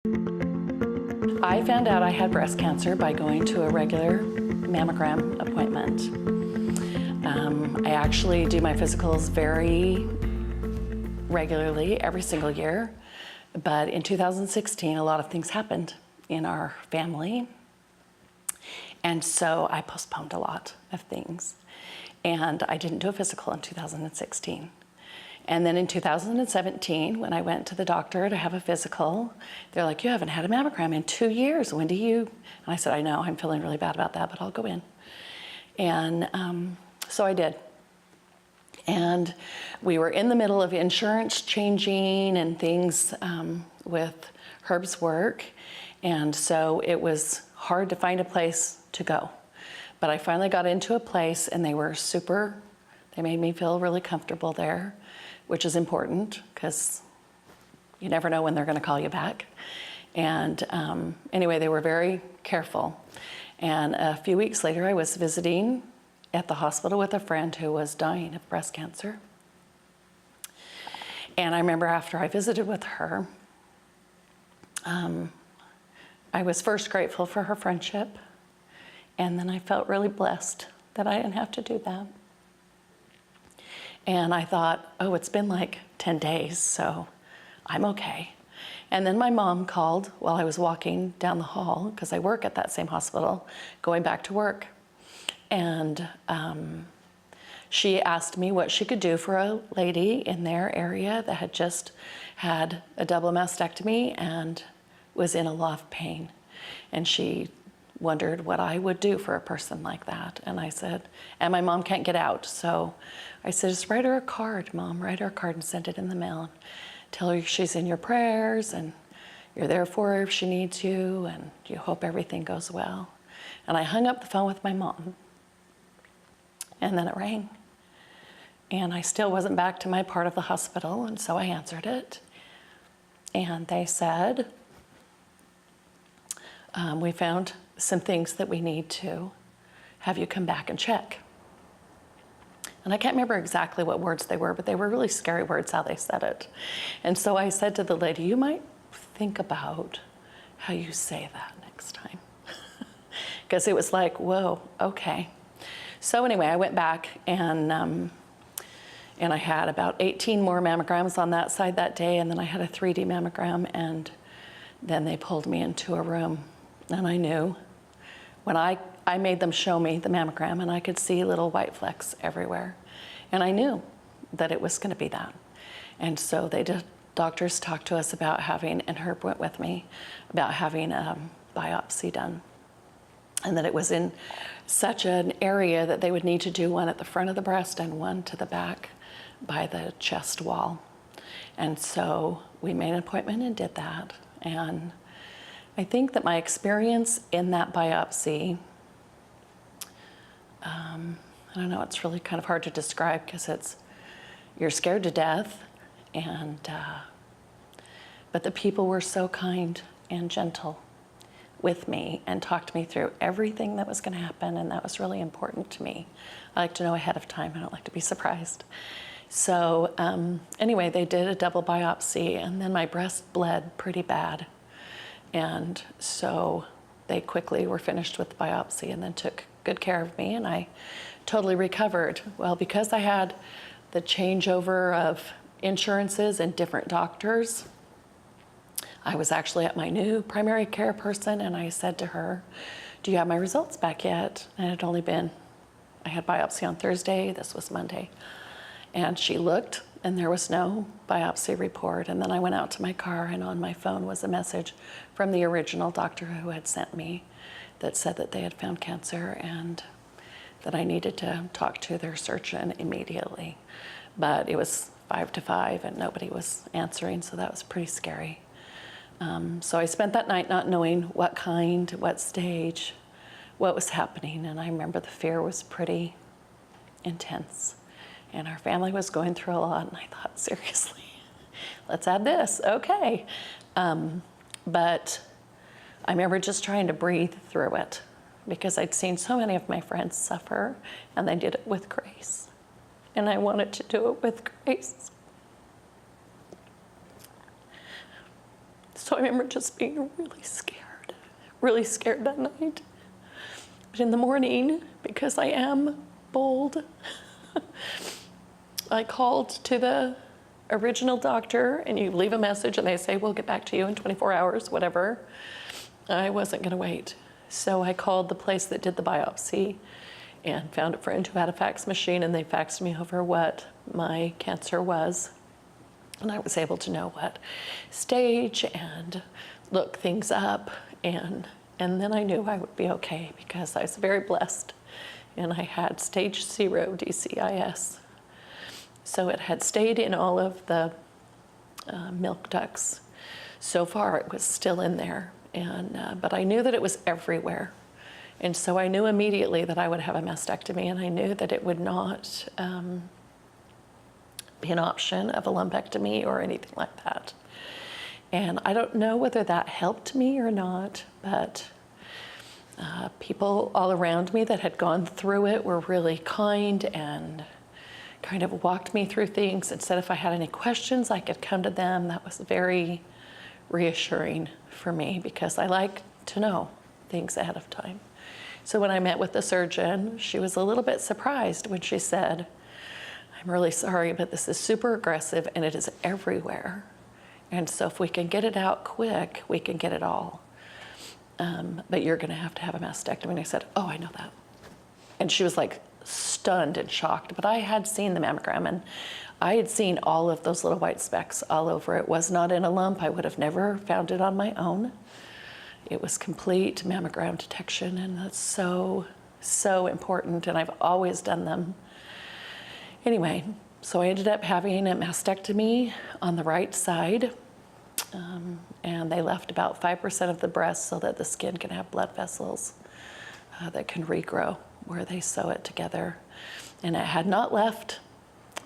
I found out I had breast cancer by going to a regular mammogram appointment. I actually do my physicals very regularly, every single year. But in 2016, a lot of things happened in our family. And so I postponed a lot of things. And I didn't do a physical in 2016. And then in 2017, when I went to the doctor to have a physical, they're like, you haven't had a mammogram in 2 years. When do you? And I said, I know, I'm feeling really bad about that, but I'll go in. And so I did. And we were in the middle of insurance changing and things with Herb's work. And so it was hard to find a place to go. But I finally got into a place and they made me feel really comfortable there, which is important because you never know when they're gonna call you back. And anyway, they were very careful. And a few weeks later, I was visiting at the hospital with a friend who was dying of breast cancer. And I remember after I visited with her, I was first grateful for her friendship, and then I felt really blessed that I didn't have to do that. And I thought, oh, it's been like 10 days, so I'm okay. And then my mom called while I was walking down the hall, because I work at that same hospital, going back to work. And she asked me what she could do for a lady in their area that had just had a double mastectomy and was in a lot of pain. And she wondered what I would do for a person like that. And I said, and my mom can't get out. So I said, just write her a card, Mom, write her a card and send it in the mail. Tell her she's in your prayers and you're there for her if she needs you and you hope everything goes well. And I hung up the phone with my mom. And then it rang. And I still wasn't back to my part of the hospital, and so I answered it. And they said, we found some things that we need to have you come back and check. And I can't remember exactly what words they were, but they were really scary words how they said it. And so I said to the lady, you might think about how you say that next time. Because it was like, whoa, okay. So anyway, I went back and I had about 18 more mammograms on that side that day, and then I had a 3D mammogram, and then they pulled me into a room. And I knew when I made them show me the mammogram, and I could see little white flecks everywhere. And I knew that it was gonna be that. And so doctors talked to us about having, and Herb went with me, about having a biopsy done. And that it was in such an area that they would need to do one at the front of the breast and one to the back by the chest wall. And so we made an appointment and did that. And I think that my experience in that biopsy, I don't know, it's really kind of hard to describe because you're scared to death, but the people were so kind and gentle with me and talked me through everything that was going to happen, and that was really important to me. I like to know ahead of time. I don't like to be surprised. So anyway, they did a double biopsy, and then my breast bled pretty bad. And so they quickly were finished with the biopsy and then took good care of me, and I totally recovered. Well, because I had the changeover of insurances and different doctors, I was actually at my new primary care person, and I said to her, do you have my results back yet? And it had only been, I had biopsy on Thursday, this was Monday. And she looked, and there was no biopsy report. And then I went out to my car, and on my phone was a message from the original doctor who had sent me that said that they had found cancer and that I needed to talk to their surgeon immediately. But it was 5 to 5, and nobody was answering, so that was pretty scary. So I spent that night not knowing what kind, what stage, what was happening. And I remember the fear was pretty intense. And our family was going through a lot. And I thought, seriously, let's add this. Okay. But I remember just trying to breathe through it because I'd seen so many of my friends suffer, and they did it with grace. And I wanted to do it with grace. So I remember just being really scared that night. But in the morning, because I am bold, I called to the original doctor, and you leave a message and they say, we'll get back to you in 24 hours, whatever. I wasn't gonna wait. So I called the place that did the biopsy and found a friend who had a fax machine, and they faxed me over what my cancer was. And I was able to know what stage and look things up, and then I knew I would be okay because I was very blessed, and I had stage 0 DCIS. So it had stayed in all of the milk ducts. So far it was still in there, but I knew that it was everywhere. And so I knew immediately that I would have a mastectomy, and I knew that it would not be an option of a lumpectomy or anything like that. And I don't know whether that helped me or not, but people all around me that had gone through it were really kind and kind of walked me through things and said if I had any questions, I could come to them. That was very reassuring for me because I like to know things ahead of time. So when I met with the surgeon, she was a little bit surprised when she said, I'm really sorry, but this is super aggressive and it is everywhere. And so if we can get it out quick, we can get it all. But you're gonna have to have a mastectomy. And I said, oh, I know that. And she was like stunned and shocked, but I had seen the mammogram and I had seen all of those little white specks all over. It was not in a lump. I would have never found it on my own. It was complete mammogram detection, and that's so, so important, and I've always done them. Anyway, so I ended up having a mastectomy on the right side, and they left about 5% of the breast so that the skin can have blood vessels that can regrow where they sew it together. And it had not left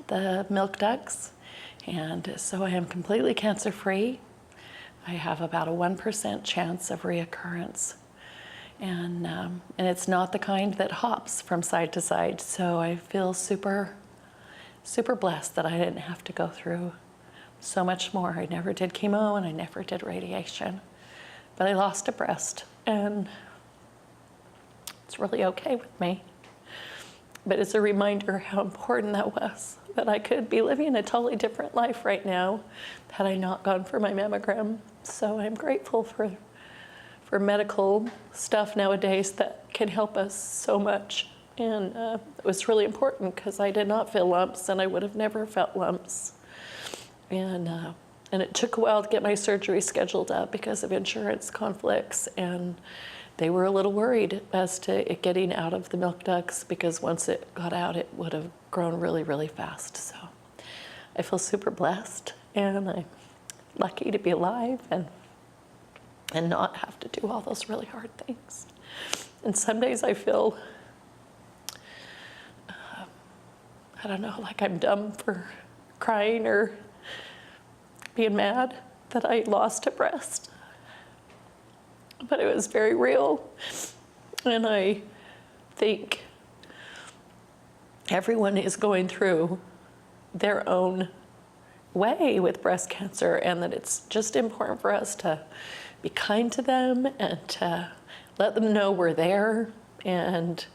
the milk ducts, and so I am completely cancer-free. I have about a 1% chance of reoccurrence. And it's not the kind that hops from side to side, so I feel super, super blessed that I didn't have to go through so much more. I never did chemo and I never did radiation, but I lost a breast, and it's really okay with me. But it's a reminder how important that was, that I could be living a totally different life right now had I not gone for my mammogram. So I'm grateful for medical stuff nowadays that can help us so much. And it was really important because I did not feel lumps, and I would have never felt lumps. And it took a while to get my surgery scheduled up because of insurance conflicts, and they were a little worried as to it getting out of the milk ducts because once it got out, it would have grown really, really fast. So I feel super blessed, and I'm lucky to be alive and not have to do all those really hard things. And some days I feel, I don't know, like I'm dumb for crying or being mad that I lost a breast. But it was very real. And I think everyone is going through their own way with breast cancer, and that it's just important for us to be kind to them and to let them know we're there and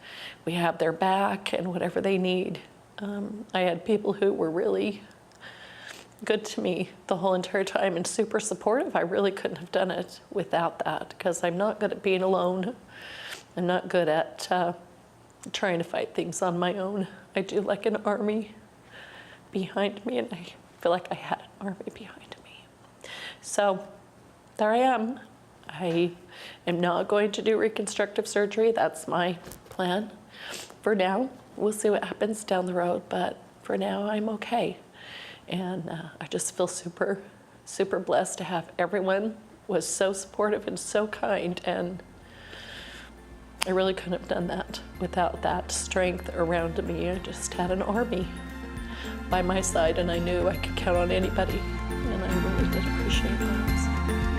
we have their back and whatever they need. I had people who were really good to me the whole entire time and super supportive. I really couldn't have done it without that because I'm not good at being alone. I'm not good at trying to fight things on my own. I do like an army behind me, and I feel like I had an army behind me. So there I am. I am not going to do reconstructive surgery. That's my plan for now. We'll see what happens down the road, but for now I'm okay. And I just feel super, super blessed to have everyone was so supportive and so kind, and I really couldn't have done that without that strength around me. I just had an army by my side, and I knew I could count on anybody, and I really did appreciate that.